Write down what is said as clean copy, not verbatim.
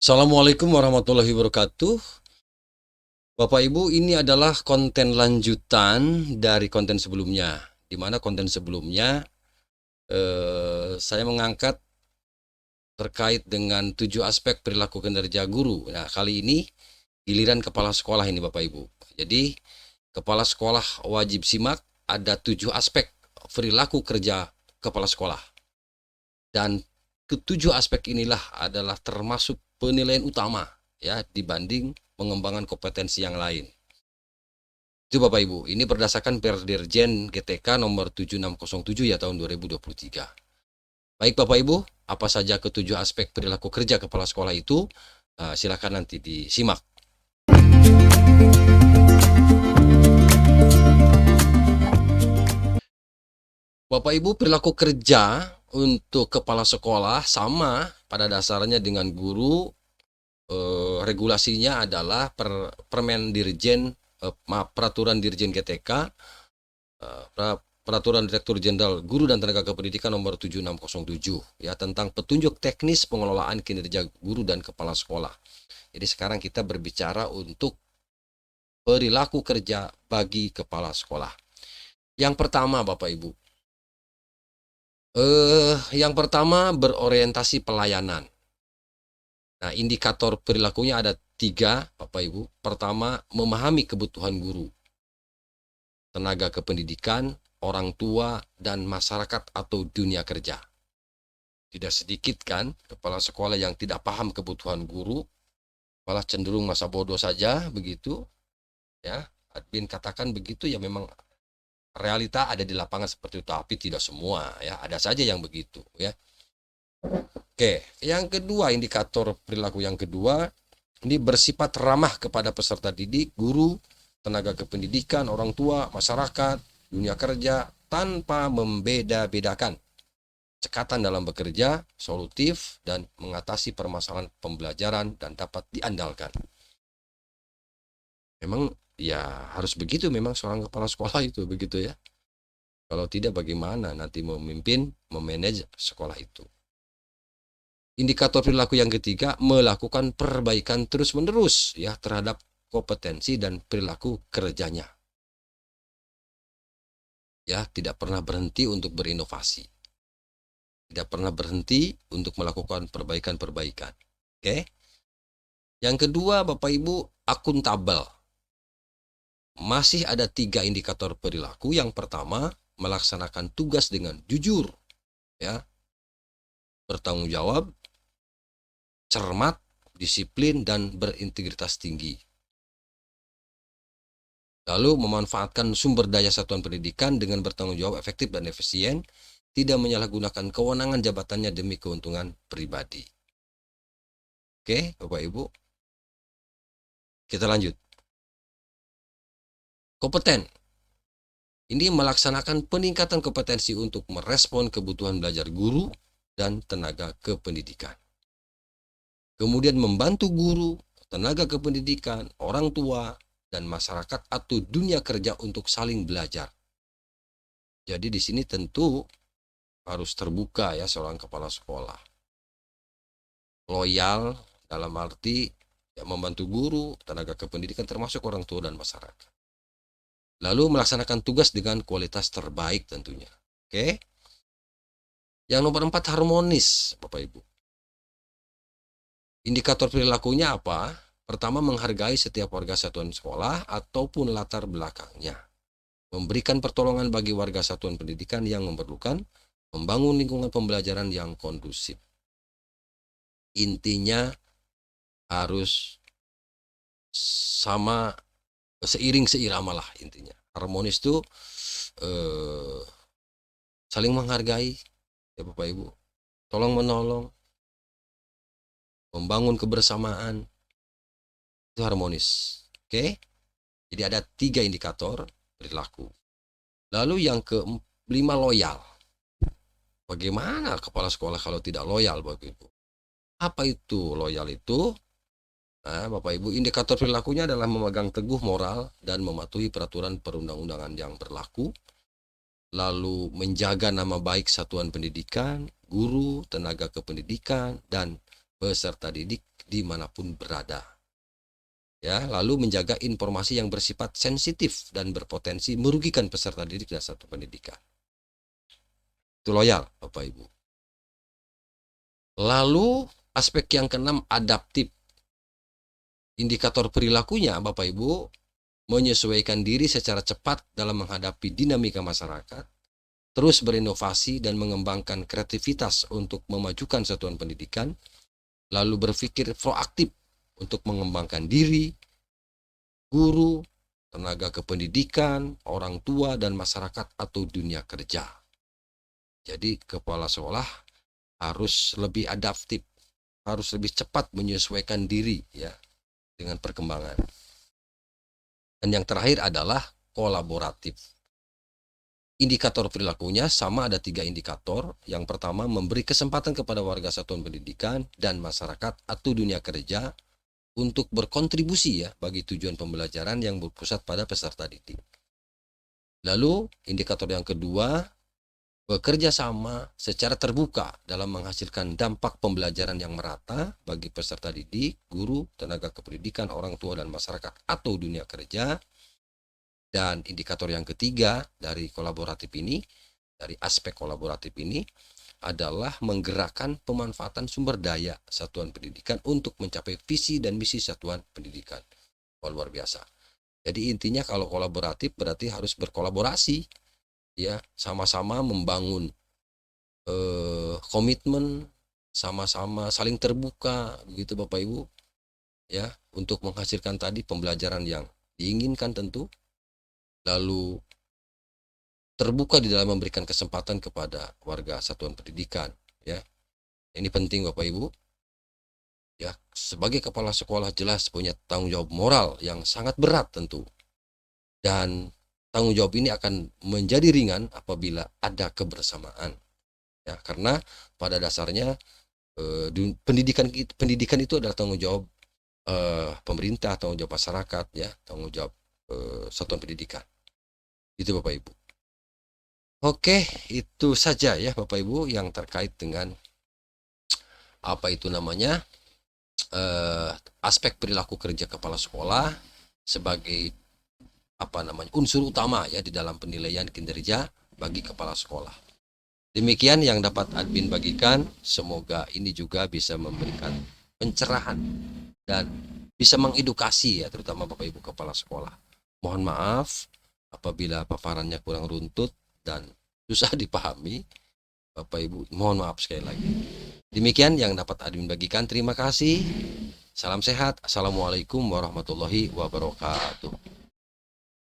Assalamualaikum warahmatullahi wabarakatuh. Bapak Ibu, ini adalah konten lanjutan dari konten sebelumnya, di mana konten sebelumnya saya mengangkat terkait dengan 7 aspek perilaku kinerja guru. Nah, kali ini giliran kepala sekolah ini Bapak Ibu. Jadi, kepala sekolah wajib simak ada 7 aspek perilaku kerja kepala sekolah. Dan ketujuh aspek inilah adalah termasuk penilaian utama ya dibanding pengembangan kompetensi yang lain. Itu Bapak Ibu, ini berdasarkan Perdirjen GTK nomor 7607 ya tahun 2023. Baik Bapak Ibu, apa saja ketujuh aspek perilaku kerja kepala sekolah itu? Silakan nanti disimak. Bapak Ibu, perilaku kerja untuk kepala sekolah sama pada dasarnya dengan guru. Regulasinya adalah Permen Dirjen Peraturan Dirjen GTK, Peraturan Direktur Jenderal Guru dan Tenaga Kependidikan nomor 7607 ya tentang petunjuk teknis pengelolaan kinerja guru dan kepala sekolah. Jadi sekarang kita berbicara untuk perilaku kerja bagi kepala sekolah. Yang pertama Bapak Ibu, yang pertama berorientasi pelayanan. Nah, indikator perilakunya ada 3 Bapak Ibu. Pertama, memahami kebutuhan guru, tenaga kependidikan, orang tua, dan masyarakat atau dunia kerja. Tidak sedikit kan kepala sekolah yang tidak paham kebutuhan guru, malah cenderung masa bodoh saja begitu. Ya, admin katakan begitu ya, memang realita ada di lapangan seperti itu, tapi tidak semua ya, ada saja yang begitu ya. Oke, yang kedua, indikator perilaku yang kedua, ini bersifat ramah kepada peserta didik, guru, tenaga kependidikan, orang tua, masyarakat, dunia kerja, tanpa membeda-bedakan. Cekatan dalam bekerja, solutif, dan mengatasi permasalahan pembelajaran dan dapat diandalkan. Memang ya harus begitu memang seorang kepala sekolah itu begitu ya. Kalau tidak bagaimana nanti memimpin, memanage sekolah itu. Indikator perilaku yang ketiga, melakukan perbaikan terus-menerus ya terhadap kompetensi dan perilaku kerjanya. Ya, tidak pernah berhenti untuk berinovasi. Tidak pernah berhenti untuk melakukan perbaikan-perbaikan. Oke. Yang kedua, Bapak Ibu, akuntabel. Masih ada 3 indikator perilaku. Yang pertama, melaksanakan tugas dengan jujur, ya, bertanggung jawab, cermat, disiplin, dan berintegritas tinggi. Lalu memanfaatkan sumber daya satuan pendidikan dengan bertanggung jawab, efektif dan efisien, tidak menyalahgunakan kewenangan jabatannya demi keuntungan pribadi. Oke, Bapak Ibu. Kita lanjut. Kompeten. Ini melaksanakan peningkatan kompetensi untuk merespon kebutuhan belajar guru dan tenaga kependidikan. Kemudian membantu guru, tenaga kependidikan, orang tua, dan masyarakat atau dunia kerja untuk saling belajar. Jadi di sini tentu harus terbuka ya seorang kepala sekolah. Loyal dalam arti ya, membantu guru, tenaga kependidikan termasuk orang tua dan masyarakat. Lalu melaksanakan tugas dengan kualitas terbaik tentunya. Oke. Yang nomor 4, harmonis Bapak Ibu. Indikator perilakunya apa? Pertama, menghargai setiap warga satuan sekolah ataupun latar belakangnya. Memberikan pertolongan bagi warga satuan pendidikan yang memerlukan, membangun lingkungan pembelajaran yang kondusif. Intinya harus sama, seiring seirama lah intinya. Harmonis itu saling menghargai ya Bapak Ibu, tolong menolong, membangun kebersamaan, itu harmonis. Oke, jadi ada 3 indikator perilaku. Lalu yang kelima, loyal. Bagaimana kepala sekolah kalau tidak loyal Bapak Ibu? Apa itu loyal itu? Nah, Bapak Ibu, indikator perilakunya adalah memegang teguh moral dan mematuhi peraturan perundang-undangan yang berlaku, lalu menjaga nama baik satuan pendidikan, guru, tenaga kependidikan, dan peserta didik dimanapun berada. Ya, lalu menjaga informasi yang bersifat sensitif dan berpotensi merugikan peserta didik dan satuan pendidikan. Itu loyal, Bapak Ibu. Lalu aspek yang keenam, adaptif. Indikator perilakunya, Bapak Ibu, menyesuaikan diri secara cepat dalam menghadapi dinamika masyarakat, terus berinovasi dan mengembangkan kreativitas untuk memajukan satuan pendidikan, lalu berpikir proaktif untuk mengembangkan diri, guru, tenaga kependidikan, orang tua, dan masyarakat atau dunia kerja. Jadi kepala sekolah harus lebih adaptif, harus lebih cepat menyesuaikan diri ya dengan perkembangan. Dan yang terakhir adalah kolaboratif. Indikator perilakunya sama, ada 3 indikator. Yang pertama, memberi kesempatan kepada warga satuan pendidikan dan masyarakat atau dunia kerja untuk berkontribusi ya bagi tujuan pembelajaran yang berpusat pada peserta didik. Lalu indikator yang kedua, bekerja sama secara terbuka dalam menghasilkan dampak pembelajaran yang merata bagi peserta didik, guru, tenaga kependidikan, orang tua, dan masyarakat atau dunia kerja. Dan indikator yang ketiga dari kolaboratif ini, dari aspek kolaboratif ini adalah menggerakkan pemanfaatan sumber daya satuan pendidikan untuk mencapai visi dan misi satuan pendidikan. Oh, luar biasa. Jadi intinya kalau kolaboratif berarti harus berkolaborasi, ya, sama-sama membangun komitmen, sama-sama saling terbuka, begitu Bapak Ibu, ya, untuk menghasilkan tadi pembelajaran yang diinginkan tentu. Lalu terbuka di dalam memberikan kesempatan kepada warga satuan pendidikan ya. Ini penting Bapak Ibu. Ya, sebagai kepala sekolah jelas punya tanggung jawab moral yang sangat berat tentu. Dan tanggung jawab ini akan menjadi ringan apabila ada kebersamaan. Ya, karena pada dasarnya pendidikan itu adalah tanggung jawab pemerintah, tanggung jawab masyarakat ya, tanggung jawab satuan pendidikan. Itu Bapak Ibu. Oke, itu saja ya Bapak Ibu yang terkait dengan apa itu namanya aspek perilaku kerja kepala sekolah sebagai apa namanya unsur utama ya di dalam penilaian kinerja bagi kepala sekolah. Demikian yang dapat admin bagikan. Semoga ini juga bisa memberikan pencerahan dan bisa mengedukasi ya terutama Bapak Ibu kepala sekolah. Mohon maaf apabila paparannya kurang runtut dan susah dipahami. Bapak Ibu, mohon maaf sekali lagi. Demikian yang dapat admin bagikan. Terima kasih. Salam sehat. Assalamualaikum warahmatullahi wabarakatuh.